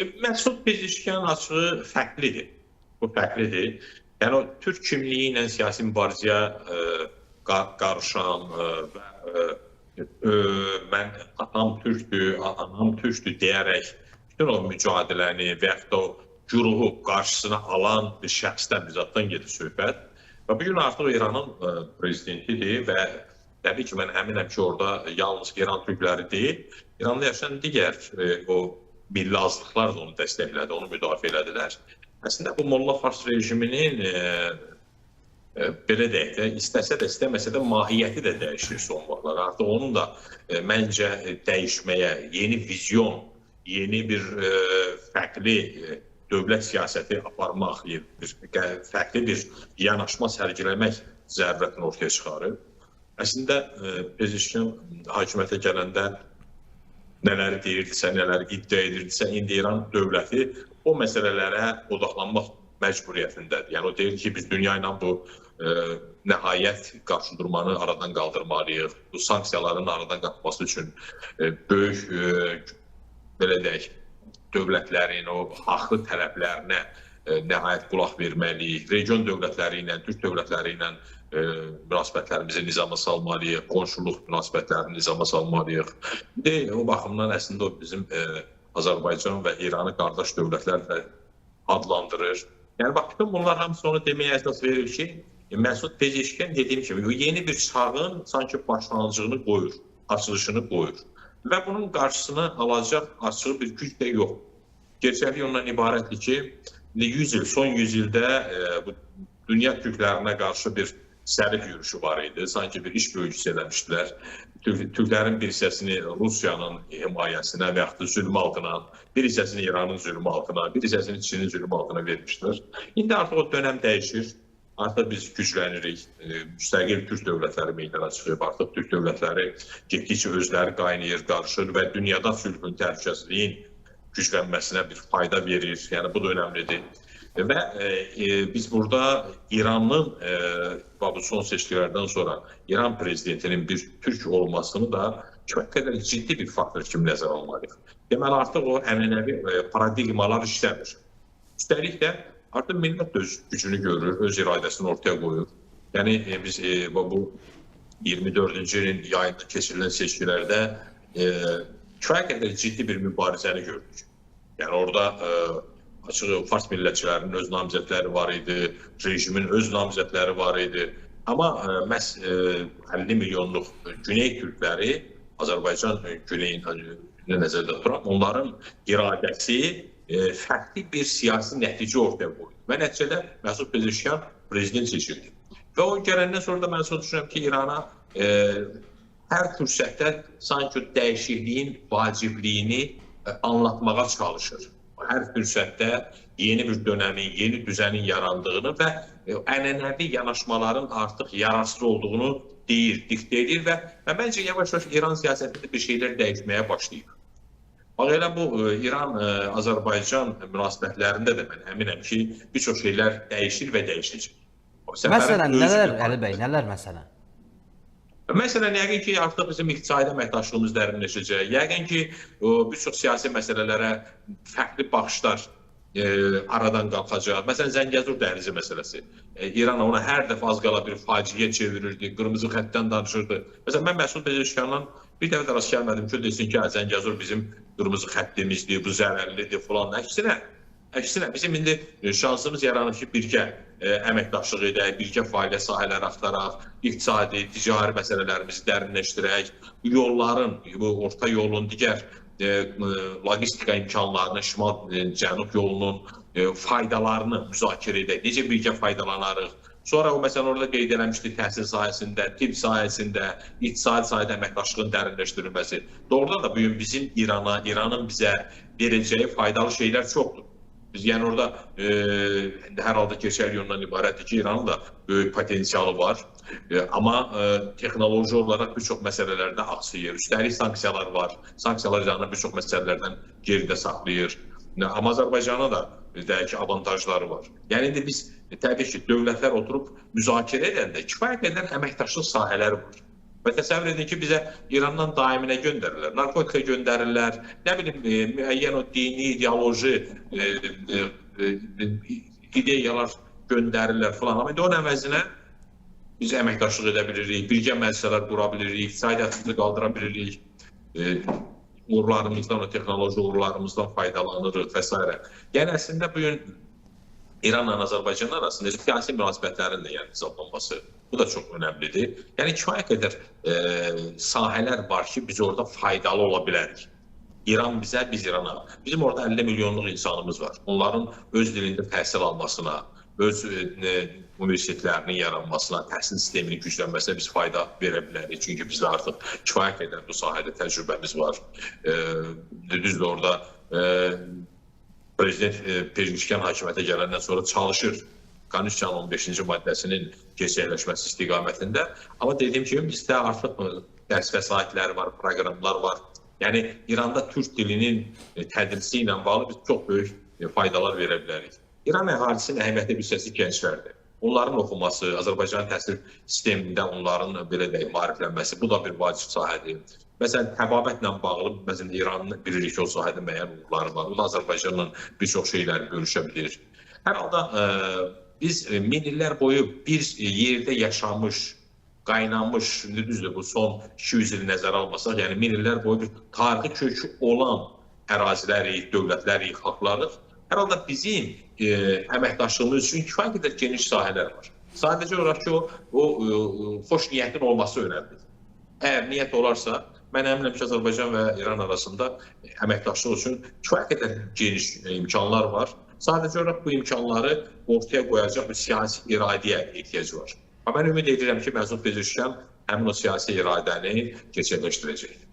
Məsud Pezeşkan açığı fərqlidir. Bu fərqlidir. Yəni o Türk kimliyi ilə siyasi mübarizəyə qarışan və mən atam türkdür, anam türkdür deyərək bütün o mücadiləni və yaxud da o güruhu qarşısına alan bir şəxsdən, bir zatdan gedir söhbət. Və bugün artıq İranın prezidentidir və təbii ki, mən əminəm ki, orada yalnız İran türkləri deyil, İranda yaşayan digər o milli azlıqlar da onu dəstəklədi, onu müdafiə elədilər. Əslində bu Molla Fars rejiminin belə deyək də, istəsə də, istəməsə də mahiyyəti də dəyişir son vaxtlar. Artıq onun da məncə dəyişməyə, yeni vizyon, yeni bir fərqli dövlət siyasəti aparmaq, fərqli bir yanaşma sərgiləmək zərurətini ortaya çıxarır. Əslində, Pezeşkan hakimiyyətə gələndə nələri deyirdisə, nələri iddia edirdisə, indi İran dövləti o məsələlərə odaqlanmaq məcburiyyətindədir. Yəni, o deyir ki, biz dünya ilə bu nəhayət qarşıdurmanı aradan qaldırmalıyıq. Bu sanksiyaların aradan qalxması üçün böyük, belə deyək, dövlətlərin o haqlı tələblərinə nəhayət qulaq verməliyik. Region dövlətləri ilə, Türk dövlətləri ilə münasibətlərimizi nizama salmalıyıq, qonşuluq münasibətlərini nizama salmalıyıq. O baxımdan əslində o bizim Azərbaycan və İranı qardaş dövlətlərlə adlandırır. Yəni, bax, bütün bunlar hamısı onu deməyə əsas verir ki, Məsud Pezeşkan dediyim kimi yeni bir çağın sanki başlanğıcını qoyur, açılışını qoyur. Və bunun qarşısını alacaq açıq bir güc də yox. Gerçəklik ondan ibarətdir ki, 100 il, son 100 ildə dünya türklərinə qarşı bir sərif yürüyüşü var idi. Sanki bir iş bölgüsü eləmişdilər. Türklərin bir hissəsini Rusiyanın himayəsinə və yaxud da zülm altına, bir hissəsini İranın zülmü altına, bir hissəsini Çinin zülmü altına vermişdilər. İndi artıq o dönəm dəyişir. Artıq biz güclənirik. Müstəqil Türk dövlətləri meydana çıxıb. Artıq Türk dövlətləri getdikcə özləri qaynayır, qarışır və dünyada sülhün, təhlükəsizliyin güclənməsinə bir fayda verir. Yəni, bu da önəmlidir. Və biz burada İranın bu son seçkilərdən sonra İran prezidentinin bir türk olmasını da kifayət qədər ciddi bir faktor kimi nəzərə almalıyıq. Deməli, artıq o ənənəvi paradigmalar işləmir. Üstəlik də artıq millət öz gücünü görür, öz iradəsini ortaya qoyur. Yəni, biz bu 24-cü ilin yayında keçirilən seçkilərdə kifayət qədər ciddi bir mübarizəni gördük. Yəni, orada açığı Fars millətçilərinin öz namizədləri var idi, rejimin öz namizədləri var idi. Amma məhz 50 milyonluq Güney türkləri, Azərbaycan Güneyini nəzərdə tuturam, onların iradəsi fərqli bir siyasi nəticə ortaya qoydu. Və nəticədə Məsud Pezeşkan prezident seçildi. Və o gələndən sonra da mən düşünürəm ki, İrana hər fürsətdə sanki dəyişikliyin vacibliyini anlatmağa çalışır. Hər fürsətdə yeni bir dönəmin, yeni düzənin yarandığını və ənənəvi yanaşmaların artıq yararsız olduğunu deyir, diktə edir və məncə yavaş-yavaş İran siyasətində bir şeylər dəyişməyə başlayır. Bax, elə bu İran-Azərbaycan münasibətlərində də mən əminəm ki, bir çox şeylər dəyişir və dəyişəcək. Məsələn, nələr Əli bəy, nələr məsələn? Məsələn, yəqin ki, artıq bizim iqtisadi əməkdaşlığımız dərinləşəcək. Yəqin ki, bir çox siyasi məsələlərə fərqli baxışlar aradan qalxacaq. Məsələn, Zəngəzur dəhlizi məsələsi. İran ona hər dəfə az qala bir faciəyə çevirirdi, qırmızı xəttdən danışırdı. Məsələn, mən Məsud Pezeşkandan bir dəfə də rast gəlmədim ki, desin ki, Zəngəzur bizim qırmızı xəttimizdir, bu zərərlidir falan. Əksinə, bizim indi şansımız yaranır ki, birgə əməkdaşlıq edək, birgə fəaliyyət sahələri axtaraq, iqtisadi, ticari məsələlərimizi dərinləşdirək, yolların, bu orta yolun digər logistika imkanlarını, şimal-cənub yolunun faydalarını müzakirə edək, necə birgə faydalanarıq. Sonra o, məsələn, orada qeyd eləmişdik təhsil sahəsində, tibb sahəsində, iqtisadi sahədə əməkdaşlığın dərinləşdirilməsi. Doğrudan da bugün bizim İrana, İranın bizə verəcəyi faydalı şeylər çoxdur. Biz, yəni orada hər halda gerçəklik ondan ibarətdir ki, İranın da böyük potensialı var. Amma texnoloji olaraq bir çox məsələlərdə aksayır. Üstəlik sanksiyalar var. Sanksiyalar İranı bir çox məsələlərdən geridə saxlayır. Amma Azərbaycana da deyək ki, avantajları var. Yəni indi biz təbii ki, dövlətlər oturub müzakirə edəndə kifayət qədər əməkdaşlıq sahələri var. Və təsəvvür edin ki, bizə İrandan daiminə göndərirlər, narkotika göndərirlər, nə bilim, müəyyən o dini, ideoloji ideyalar göndərirlər falan. Amma indi onun əvəzinə biz əməkdaşlıq edə bilirik, birgə müəssisələr qura bilirik, iqtisadiyyatımızı qaldıra bilirik, uğurlarımızdan, o texnoloji uğurlarımızdan faydalanırıq və s. Yəni əslində bugün İranla Azərbaycan arasında siyasi münasibətlərin də hesablanması, bu da çox önəmlidir. Yəni kifayət qədər sahələr var ki, biz orada faydalı ola bilərik. İran bizə, biz İrana. Bizim orada 50 milyonluq insanımız var. Onların öz dilində təhsil almasına, öz universitetlərinin yaranmasına, təhsil sisteminin güclənməsinə biz fayda verə bilərik. Çünki bizdə artıq kifayət qədər bu sahədə təcrübəmiz var. Düzdür, orada Prezident Pezişkan hakimiyyətə gələndən sonra çalışır Konstitusiyanın 15-ci maddəsinin gerçəkləşməsi istiqamətində. Amma dediyim kimi bizdə artıq dərs vəsaitləri var, proqramlar var. Yəni İranda türk dilinin tədrisi ilə bağlı biz çox böyük faydalar verə bilərik. İran əhalisinin əhəmiyyətli bir hissəsi gənclərdir. Onların oxuması, Azərbaycan təhsil sistemində onların belə deyək, maariflənməsi, bu da bir vacib sahədir. Məsələn, təbabətlə bağlı, məsələn, İranın bilirik ki, o sahədə müəyyən uğurları var. O da Azərbaycanla bir çox şeyləri görüşə bilir. Hər halda biz min illər boyu bir yerdə yaşamış, qaynamış, düzdür, bu son 200 il nəzərə almasaq, yəni min illər boyu bir tarixi kökü olan ərazilərik, dövlətlərik, xalqlarıq. Hər halda bizim əməkdaşlığımız üçün kifayət qədər geniş sahələr var. Sadəcə olaraq ki, o xoş niyyətin olması önəmlidir. Əgər niyyət olarsa, mən əminəm ki, Azərbaycan və İran arasında əməkdaşlıq üçün kifayət qədər geniş imkanlar var. Sadəcə olaraq bu imkanları ortaya qoyacaq bir siyasi iradəyə ehtiyac var. Mən ümid edirəm ki, Məsud Pezişkan həmin o siyasi iradəni gerçəkləşdirəcək.